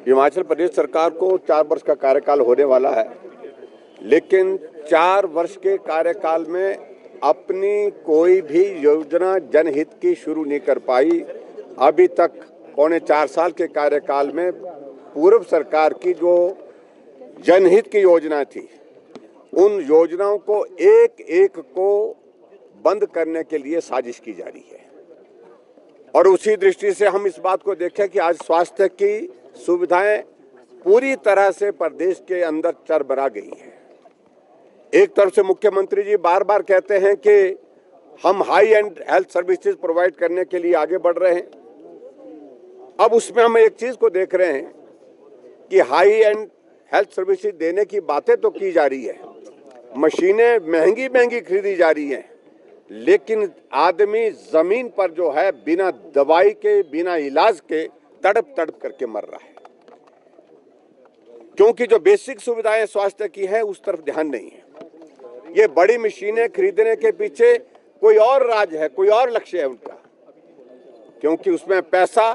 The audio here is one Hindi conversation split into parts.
हिमाचल प्रदेश सरकार को 4 वर्ष का कार्यकाल होने वाला है, लेकिन 4 वर्ष के कार्यकाल में अपनी कोई भी योजना जनहित की शुरू नहीं कर पाई। अभी तक पौने 4 साल के कार्यकाल में पूर्व सरकार की जो जनहित की योजना थी, उन योजनाओं को एक एक को बंद करने के लिए साजिश की जा रही है। और उसी दृष्टि से हम इस बात को देखें कि आज स्वास्थ्य की सुविधाएं पूरी तरह से प्रदेश के अंदर चरमरा गई है। एक तरफ से मुख्यमंत्री जी बार बार कहते हैं कि हम high and health services provide करने के लिए आगे बढ़ रहे हैं। अब उसमें हम एक चीज को देख रहे हैं कि हाई एंड हेल्थ सर्विसेज देने की बातें तो की जा रही है, मशीनें महंगी महंगी खरीदी जा रही हैं, लेकिन आदमी जमीन पर जो है बिना दवाई के, बिना इलाज के तड़प तड़प करके मर रहा है, क्योंकि जो बेसिक सुविधाएं स्वास्थ्य की है उस तरफ ध्यान नहीं है। ये बड़ी मशीनें खरीदने के पीछे कोई और राज है, कोई और लक्ष्य है उनका, क्योंकि उसमें पैसा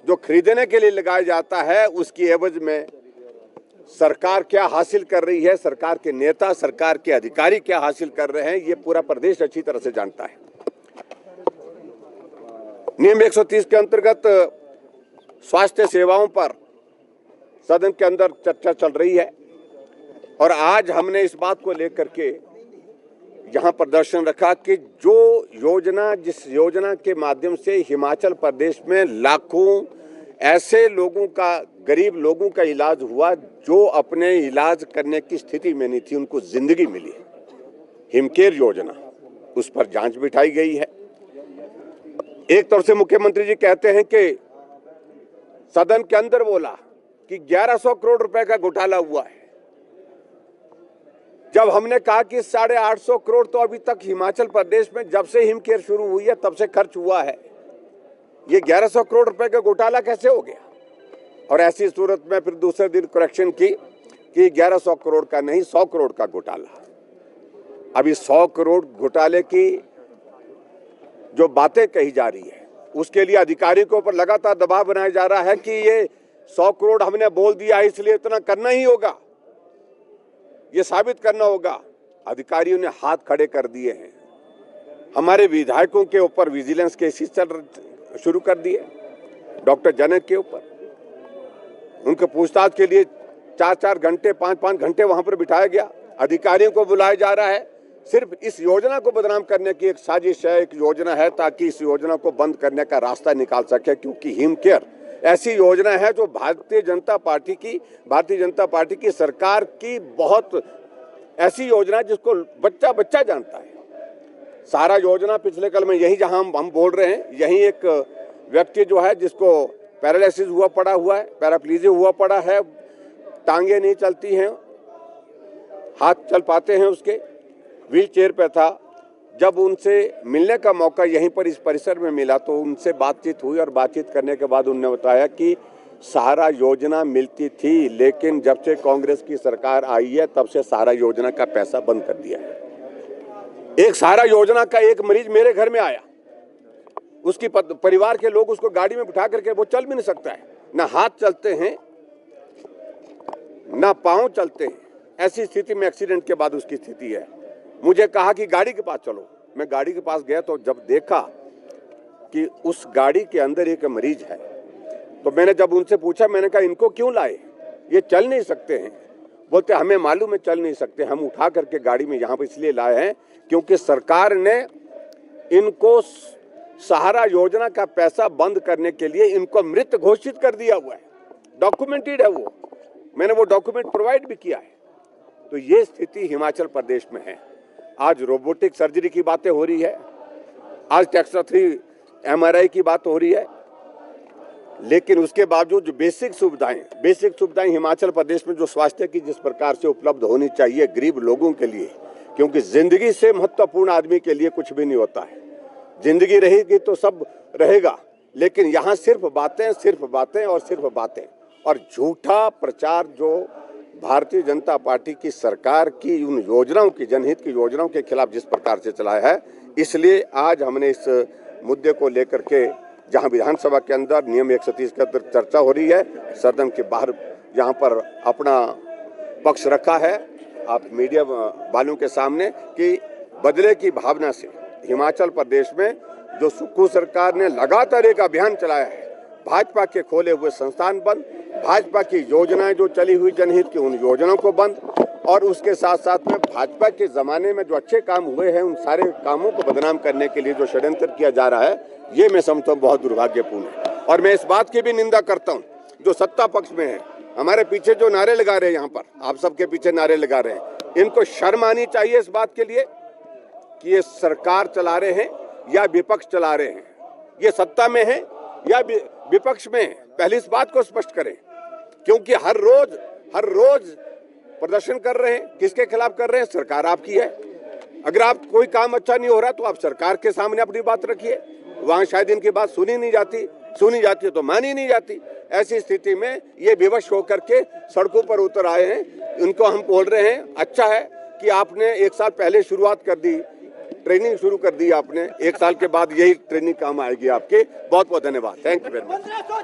जो खरीदने के लिए लगाया जाता है उसकी एवज में सरकार क्या हासिल कर रही है, सरकार के नेता, सरकार के अधिकारी क्या हासिल कर रहे हैं, ये पूरा प्रदेश अच्छी तरह से जानता है। नियम 130 के अंतर्गत स्वास्थ्य सेवाओं पर सदन के अंदर चर्चा चल रही है और आज हमने इस बात को लेकर के यहाँ प्रदर्शन रखा कि जो योजना, जिस योजना के माध्यम से हिमाचल प्रदेश में लाखों ऐसे लोगों का, गरीब लोगों का इलाज हुआ जो अपने इलाज करने की स्थिति में नहीं थी, उनको जिंदगी मिली, हिमकेयर योजना, उस पर जांच बिठाई गई है। एक तरफ से मुख्यमंत्री जी कहते हैं कि सदन के अंदर बोला कि 1100 करोड़ रुपए का घोटाला हुआ है, जब हमने कहा कि 850 करोड़ तो अभी तक हिमाचल प्रदेश में जब से हिमकेयर शुरू हुई है तब से खर्च हुआ है, ये 1100 करोड़ रुपए का घोटाला कैसे हो गया। और ऐसी सूरत में फिर दूसरे दिन करेक्शन की कि 1100 करोड़ का नहीं, 100 करोड़ का घोटाला। अभी 100 करोड़ घोटाले की जो बातें कही जा रही है उसके लिए अधिकारियों के ऊपर लगातार दबाव बनाया जा रहा है कि ये 100 करोड़ हमने बोल दिया इसलिए इतना करना ही होगा, ये साबित करना होगा। अधिकारियों ने हाथ खड़े कर दिए हैं, हमारे विधायकों के ऊपर विजिलेंस केसेस शुरू कर दिए, डॉक्टर जनक के ऊपर, उनके पूछताछ के लिए 4-4 घंटे, 5-5 घंटे वहां पर बिठाया गया। अधिकारियों को बुलाया जा रहा है, सिर्फ इस योजना को बदनाम करने की एक साजिश है, एक योजना है ताकि इस योजना को बंद करने का रास्ता निकाल सके, क्योंकि हिमकेयर ऐसी योजना है जो भारतीय जनता पार्टी की सरकार की बहुत ऐसी योजना है जिसको बच्चा बच्चा जानता है। सारा योजना पिछले कल में यही जहां हम बोल रहे हैं, यही एक व्यक्ति जो है जिसको पैरालिसिस हुआ पड़ा हुआ है, पैराप्लीजिया हुआ पड़ा है, टांगे नहीं चलती हैं, हाथ चल पाते हैं, उसके व्हील चेयर पे था। जब उनसे मिलने का मौका यहीं पर इस परिसर में मिला तो उनसे बातचीत हुई और बातचीत करने के बाद उन्होंने बताया कि सहारा योजना मिलती थी, लेकिन जब से कांग्रेस की सरकार आई है तब से सहारा योजना का पैसा बंद कर दिया है। एक सहारा योजना का एक मरीज मेरे घर में आया, उसकी परिवार के लोग उसको गाड़ी में बिठा करके, वो चल भी नहीं सकता है, ना हाथ चलते हैं ना पांव चलते हैं, ऐसी स्थिति में एक्सीडेंट के बाद उसकी स्थिति है। मुझे कहा कि गाड़ी के पास चलो, मैं गाड़ी के पास गया तो जब देखा कि उस गाड़ी के अंदर एक मरीज है तो मैंने जब उनसे पूछा, मैंने कहा इनको क्यों लाए, ये चल नहीं सकते हैं। बोलते हमें मालूम है चल नहीं सकते, हम उठा करके गाड़ी में यहाँ पर इसलिए लाए हैं क्योंकि सरकार ने इनको सहारा योजना का पैसा बंद करने के लिए इनको मृत घोषित कर दिया हुआ है, डॉक्यूमेंटेड है वो, मैंने वो डॉक्यूमेंट प्रोवाइड भी किया है। तो ये स्थिति हिमाचल प्रदेश में है। आज रोबोटिक सर्जरी की बातें हो रही है, आज टेक्सा 3 MRI की बात हो रही है, लेकिन उसके बावजूद जो बेसिक सुविधाएं हिमाचल प्रदेश में जो स्वास्थ्य की जिस प्रकार से उपलब्ध होनी चाहिए गरीब लोगों के लिए, क्योंकि जिंदगी से महत्वपूर्ण आदमी के लिए कुछ भी नहीं होता है, जिंदगी रहेगी तो सब रहेगा, लेकिन यहाँ सिर्फ बातें और झूठा प्रचार जो भारतीय जनता पार्टी की सरकार की उन योजनाओं की, जनहित की योजनाओं के खिलाफ जिस प्रकार से चलाया है, इसलिए आज हमने इस मुद्दे को लेकर के जहां विधानसभा के अंदर नियम 130 के अंदर चर्चा हो रही है, सदन के बाहर जहां पर अपना पक्ष रखा है आप मीडिया वालों के सामने कि बदले की भावना से हिमाचल प्रदेश में जो सुक्खू सरकार ने लगातार एक अभियान चलाया है, भाजपा के खोले हुए संस्थान बंद, भाजपा की योजनाएं जो चली हुई जनहित की उन योजनाओं को बंद, और उसके साथ साथ में भाजपा के जमाने में जो अच्छे काम हुए हैं उन सारे कामों को बदनाम करने के लिए जो षड्यंत्र किया जा रहा है, ये मैं समझता हूँ बहुत दुर्भाग्यपूर्ण है। और मैं इस बात की भी निंदा करता हूँ जो सत्ता पक्ष में है, हमारे पीछे जो नारे लगा रहे हैं, यहाँ पर आप सबके पीछे नारे लगा रहे हैं, इनको शर्म आनी चाहिए इस बात के लिए कि ये सरकार चला रहे हैं या विपक्ष चला रहे हैं, ये सत्ता में है या विपक्ष में है, पहले इस बात को स्पष्ट करें। क्योंकि हर रोज प्रदर्शन कर रहे हैं, किसके खिलाफ कर रहे हैं? सरकार आपकी है। अगर आप कोई काम अच्छा नहीं हो रहा तो आप सरकार के सामने अपनी बात रखिए, वहां शायद इनकी बात सुनी जाती है तो मानी नहीं जाती। ऐसी स्थिति में ये विवश होकर के सड़कों पर उतर आए हैं। इनको हम बोल रहे हैं अच्छा है कि आपने 1 साल पहले शुरुआत कर दी, ट्रेनिंग शुरू कर दी आपने, 1 साल के बाद यही ट्रेनिंग काम आएगी आपके। बहुत बहुत धन्यवाद, थैंक यू वेरी मच।